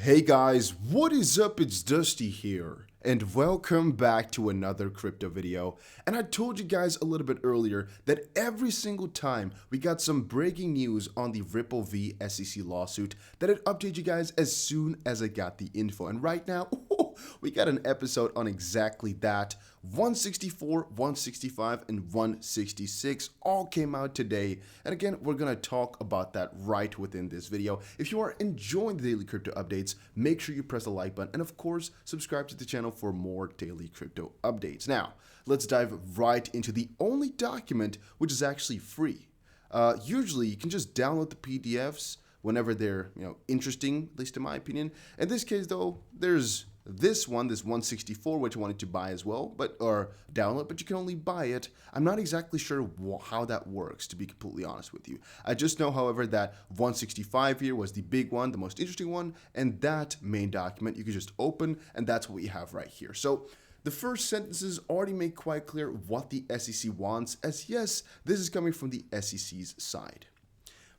Hey guys, what is up? It's Dusty here, and welcome back to another crypto video. And I told you guys a little bit earlier that every single time we got some breaking news on the Ripple v SEC lawsuit, that I'd update you guys as soon as I got the info. And right now, we got an episode on exactly that. 164, 165, and 166 all came out today. And again, we're going to talk about that right within this video. If you are enjoying the daily crypto updates, make sure you press the like button and of course, subscribe to the channel for more daily crypto updates. Now, let's dive right into the only document which is actually free. Usually, you can just download the PDFs whenever they're interesting, at least in my opinion. In this case, though, there's this 164, which I wanted to buy as well, or download, but you can only buy it. I'm not exactly sure how that works, to be completely honest with you. I just know, however, that 165 here was the big one, the most interesting one, and that main document you can just open, and that's what we have right here. So the first sentences already make quite clear what the SEC wants, as yes, this is coming from the SEC's side.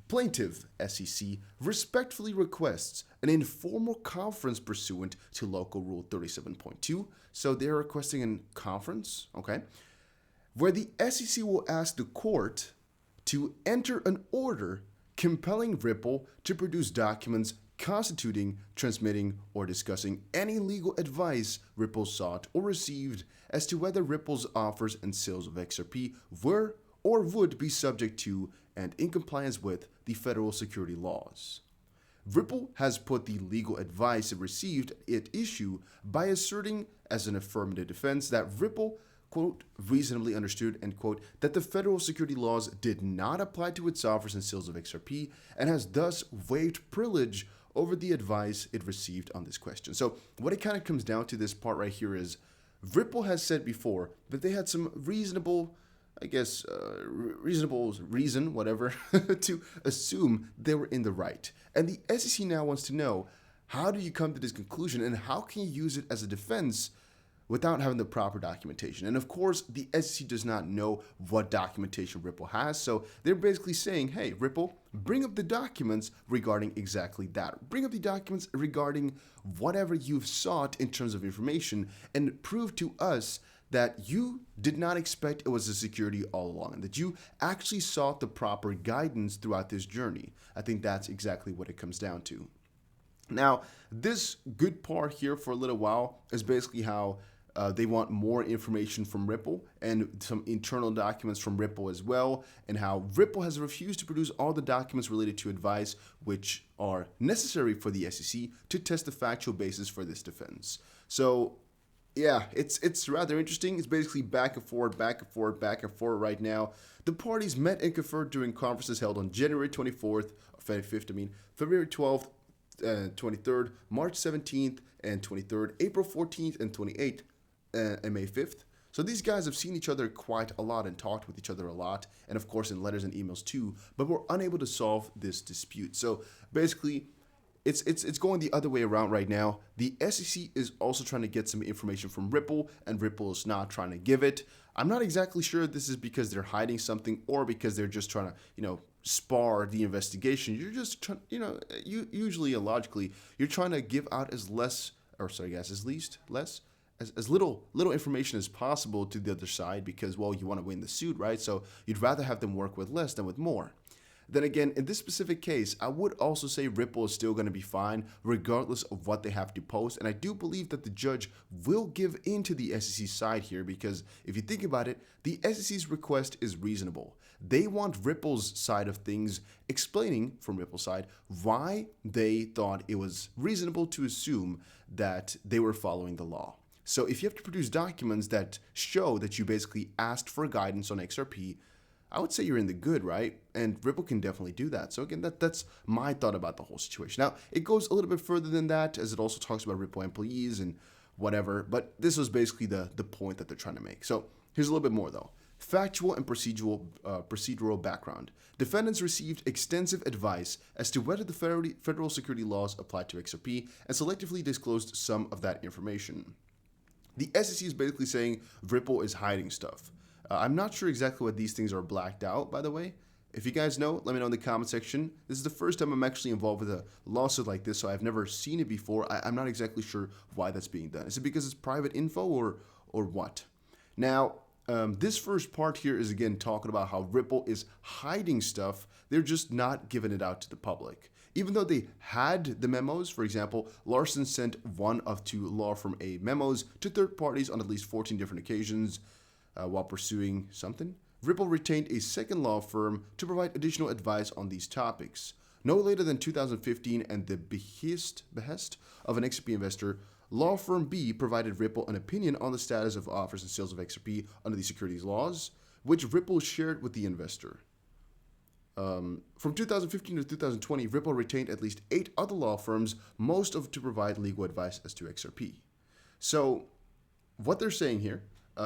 Plaintiff, SEC, respectfully requests an informal conference pursuant to Local Rule 37.2. So they're requesting a conference, okay, where the SEC will ask the court to enter an order compelling Ripple to produce documents constituting, transmitting, or discussing any legal advice Ripple sought or received as to whether Ripple's offers and sales of XRP were or would be subject to and in compliance with the federal security laws. Ripple has put the legal advice it received at issue by asserting as an affirmative defense that Ripple, quote, reasonably understood, end quote, that the federal security laws did not apply to its offers and sales of XRP and has thus waived privilege over the advice it received on this question. So what it kind of comes down to, this part right here, is Ripple has said before that they had some reasonable reason, whatever, to assume they were in the right. And the SEC now wants to know, how do you come to this conclusion and how can you use it as a defense without having the proper documentation? And of course, the SEC does not know what documentation Ripple has. So they're basically saying, hey, Ripple, bring up the documents regarding exactly that. Bring up the documents regarding whatever you've sought in terms of information and prove to us that you did not expect it was a security all along, and that you actually sought the proper guidance throughout this journey. I think that's exactly what it comes down to. Now, this good part here for a little while is basically how they want more information from Ripple and some internal documents from Ripple as well, and how Ripple has refused to produce all the documents related to advice which are necessary for the SEC to test the factual basis for this defense. So yeah, it's rather interesting. It's basically back and forth right now. The parties met and conferred during conferences held on January 24th, February 12th, 23rd, March 17th and 23rd, April 14th and 28th, and May 5th. So these guys have seen each other quite a lot and talked with each other a lot, and of course in letters and emails too, but were unable to solve this dispute. So basically, it's going the other way around right now. The SEC is also trying to get some information from Ripple, and Ripple is not trying to give it. I'm not exactly sure if this is because they're hiding something or because they're just trying to, spar the investigation. You're just trying, usually and logically, you're trying to give out as little information as possible to the other side because, well, you want to win the suit, right? So you'd rather have them work with less than with more. Then again, in this specific case, I would also say Ripple is still going to be fine regardless of what they have to post. And I do believe that the judge will give in to the SEC side here because if you think about it, the SEC's request is reasonable. They want Ripple's side of things explaining from Ripple's side why they thought it was reasonable to assume that they were following the law. So if you have to produce documents that show that you basically asked for guidance on XRP, I would say you're in the good, right? And Ripple can definitely do that. So again, that's my thought about the whole situation. Now, it goes a little bit further than that, as it also talks about Ripple employees and whatever, but this was basically the point that they're trying to make. So here's a little bit more though. Factual and procedural background. Defendants received extensive advice as to whether the federal security laws apply to XRP and selectively disclosed some of that information. The SEC is basically saying Ripple is hiding stuff. I'm not sure exactly what these things are blacked out, by the way. If you guys know, let me know in the comment section. This is the first time I'm actually involved with a lawsuit like this, so I've never seen it before. I'm not exactly sure why that's being done. Is it because it's private info or what? Now, this first part here is again talking about how Ripple is hiding stuff. They're just not giving it out to the public. Even though they had the memos, for example, Larson sent one of 2 law firm A memos to third parties on at least 14 different occasions while pursuing something. Ripple retained a second law firm to provide additional advice on these topics. No later than 2015 and the behest of an XRP investor, law firm B provided Ripple an opinion on the status of offers and sales of XRP under the securities laws, which Ripple shared with the investor. From 2015 to 2020, Ripple retained at least 8 other law firms, most of to provide legal advice as to XRP. So what they're saying here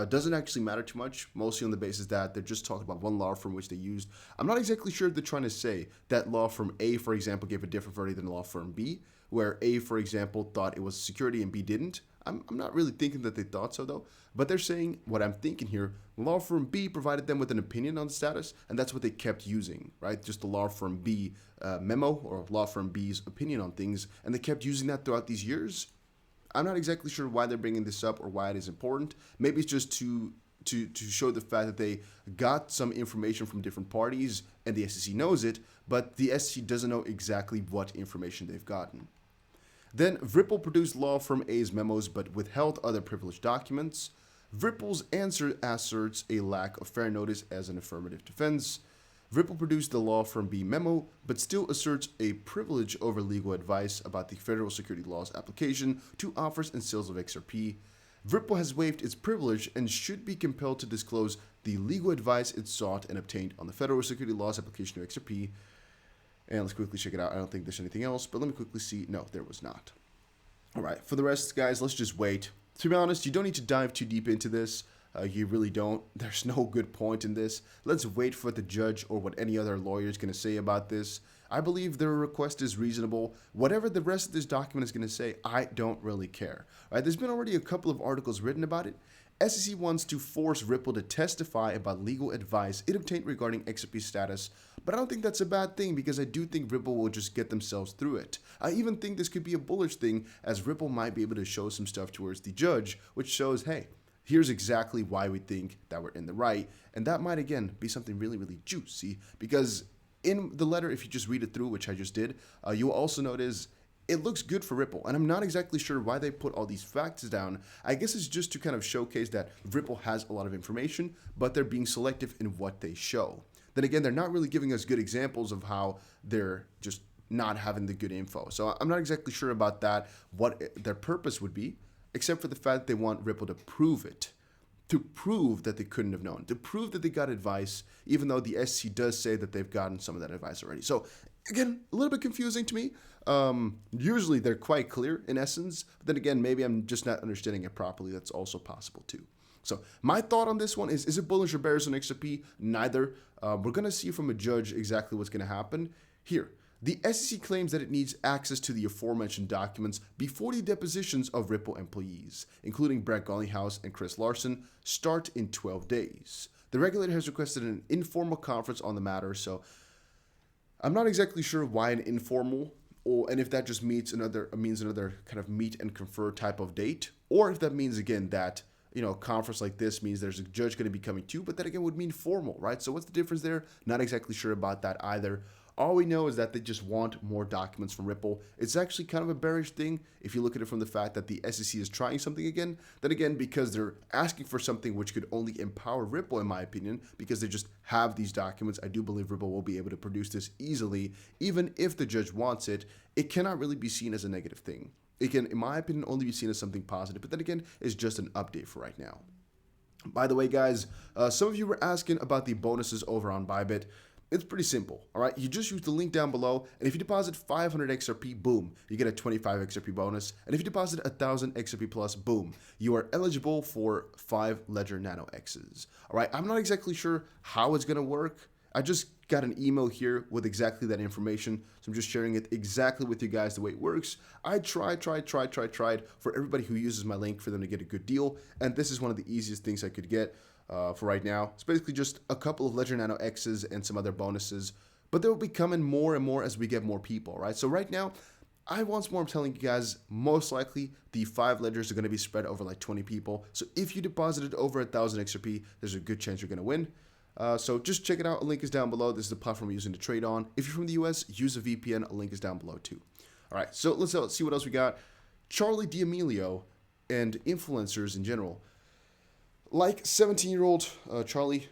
doesn't actually matter too much, mostly on the basis that they're just talking about one law firm which they used. I'm not exactly sure if they're trying to say that law firm A, for example, gave a different verdict than law firm B, where A, for example, thought it was security and B didn't. I'm not really thinking that they thought so, though. But they're saying what I'm thinking here. Law firm B provided them with an opinion on the status, and that's what they kept using, right? Just the law firm B memo or law firm B's opinion on things, and they kept using that throughout these years. I'm not exactly sure why they're bringing this up or why it is important. Maybe it's just to show the fact that they got some information from different parties, and the SEC knows it, but the SEC doesn't know exactly what information they've gotten. Then Ripple produced law firm A's memos but withheld other privileged documents. Ripple's answer asserts a lack of fair notice as an affirmative defense. Ripple produced the law firm B memo but still asserts a privilege over legal advice about the federal security laws application to offers and sales of XRP. Ripple has waived its privilege and should be compelled to disclose the legal advice it sought and obtained on the federal security laws application to XRP. And let's quickly check it out. I don't think there's anything else, but let me quickly see. No, there was not. All right, for the rest, guys, let's just wait. To be honest, you don't need to dive too deep into this. You really don't. There's no good point in this. Let's wait for the judge or what any other lawyer is going to say about this. I believe their request is reasonable. Whatever the rest of this document is going to say, I don't really care. All right, there's been already a couple of articles written about it. SEC wants to force Ripple to testify about legal advice it obtained regarding XRP status, but I don't think that's a bad thing because I do think Ripple will just get themselves through it. I even think this could be a bullish thing as Ripple might be able to show some stuff towards the judge, which shows, hey, here's exactly why we think that we're in the right, and that might, again, be something really, really juicy because in the letter, if you just read it through, which I just did, you'll also notice it looks good for Ripple, and I'm not exactly sure why they put all these facts down. I guess it's just to kind of showcase that Ripple has a lot of information, but they're being selective in what they show. Then again, they're not really giving us good examples of how they're just not having the good info. So I'm not exactly sure about that, what their purpose would be, except for the fact that they want Ripple to prove it. To prove that they couldn't have known, to prove that they got advice, even though the SEC does say that they've gotten some of that advice already. So again, a little bit confusing to me. Usually they're quite clear in essence, but then again, maybe I'm just not understanding it properly. That's also possible too. So my thought on this one is it bullish or bearish on XRP? Neither. We're going to see from a judge exactly what's going to happen. Here, the SEC claims that it needs access to the aforementioned documents before the depositions of Ripple employees, including Brett Garlinghouse and Chris Larson, start in 12 days. The regulator has requested an informal conference on the matter, so I'm not exactly sure why an informal, and if that just means another kind of meet and confer type of date, or if that means, again, that a conference like this means there's a judge going to be coming too, but that again would mean formal, right? So what's the difference there? Not exactly sure about that either. All we know is that they just want more documents from Ripple. It's actually kind of a bearish thing if you look at it from the fact that the SEC is trying something again. Then again, because they're asking for something which could only empower Ripple, in my opinion, because they just have these documents. I do believe Ripple will be able to produce this easily. Even if the judge wants it, it cannot really be seen as a negative thing. It can, in my opinion, only be seen as something positive. But then again, it's just an update for right now. By the way, guys, some of you were asking about the bonuses over on Bybit. It's pretty simple, all right? You just use the link down below, and if you deposit 500 XRP, boom, you get a 25 XRP bonus. And if you deposit 1,000 XRP plus, boom, you are eligible for 5 Ledger Nano X's. All right, I'm not exactly sure how it's gonna work. I just got an email here with exactly that information, so I'm just sharing it exactly with you guys the way it works. I tried for everybody who uses my link for them to get a good deal, and this is one of the easiest things I could get. for right now. It's basically just a couple of Ledger Nano X's and some other bonuses, but they will be coming more and more as we get more people, right? So right now, once more, I'm telling you guys, most likely the 5 ledgers are going to be spread over like 20 people. So if you deposited over 1,000 XRP, there's a good chance you're going to win. So just check it out. A link is down below. This is the platform we're using to trade on. If you're from the US, use a VPN. A link is down below too. All right, so let's see what else we got. Charlie D'Amelio and influencers in general, like 17-year-old Charlie,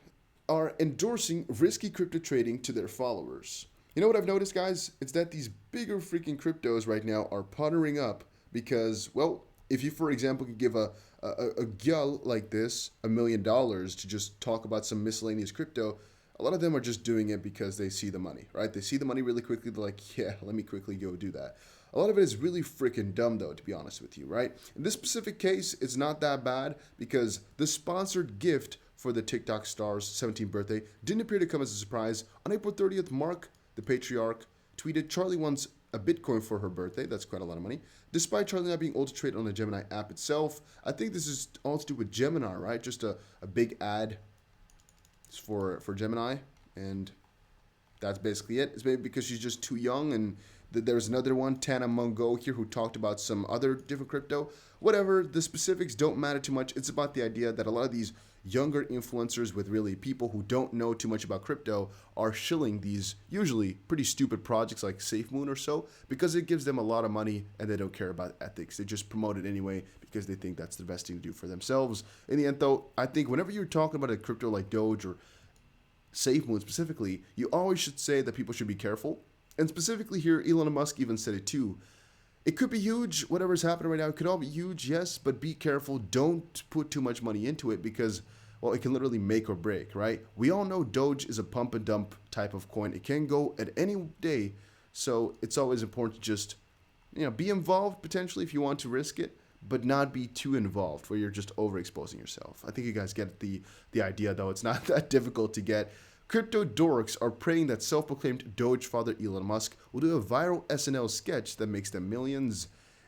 are endorsing risky crypto trading to their followers. You know what I've noticed, guys? It's that these bigger freaking cryptos right now are puttering up because, well, if you, for example, could give a gyal like this $1 million to just talk about some miscellaneous crypto, a lot of them are just doing it because they see the money, right? They see the money really quickly. They're like, yeah, let me quickly go do that. A lot of it is really freaking dumb, though, to be honest with you, right? In this specific case, it's not that bad because the sponsored gift for the TikTok star's 17th birthday didn't appear to come as a surprise. On April 30th, Mark, the patriarch, tweeted, Charlie wants a Bitcoin for her birthday. That's quite a lot of money. Despite Charlie not being able to trade on the Gemini app itself, I think this is all to do with Gemini, right? Just a big ad for Gemini, and that's basically it. It's maybe because she's just too young, and there's another one, Tana Mungo here, who talked about some other different crypto. Whatever, the specifics don't matter too much. It's about the idea that a lot of these younger influencers with really people who don't know too much about crypto are shilling these usually pretty stupid projects like SafeMoon or so because it gives them a lot of money and they don't care about ethics. They just promote it anyway because they think that's the best thing to do for themselves. In the end, though, I think whenever you're talking about a crypto like Doge or SafeMoon specifically, you always should say that people should be careful. And specifically here, Elon Musk even said it too. It could be huge, whatever's happening right now. It could all be huge, yes, but be careful. Don't put too much money into it because, well, it can literally make or break, right? We all know Doge is a pump and dump type of coin. It can go at any day, so it's always important to just, be involved potentially if you want to risk it, but not be too involved where you're just overexposing yourself. I think you guys get the idea, though. It's not that difficult to get. Crypto dorks are praying that self-proclaimed Doge father Elon Musk will do a viral SNL sketch that makes them millions.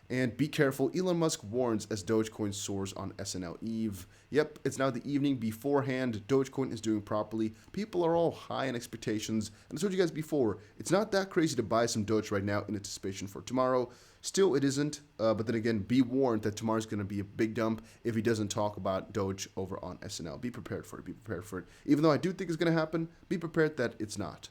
And be careful, Elon Musk warns as Dogecoin soars on SNL Eve. Yep, it's now the evening beforehand. Dogecoin is doing properly. People are all high in expectations. And I told you guys before, it's not that crazy to buy some Doge right now in anticipation for tomorrow. Still, it isn't. But then again, be warned that tomorrow's going to be a big dump if he doesn't talk about Doge over on SNL. Be prepared for it. Be prepared for it. Even though I do think it's going to happen, be prepared that it's not.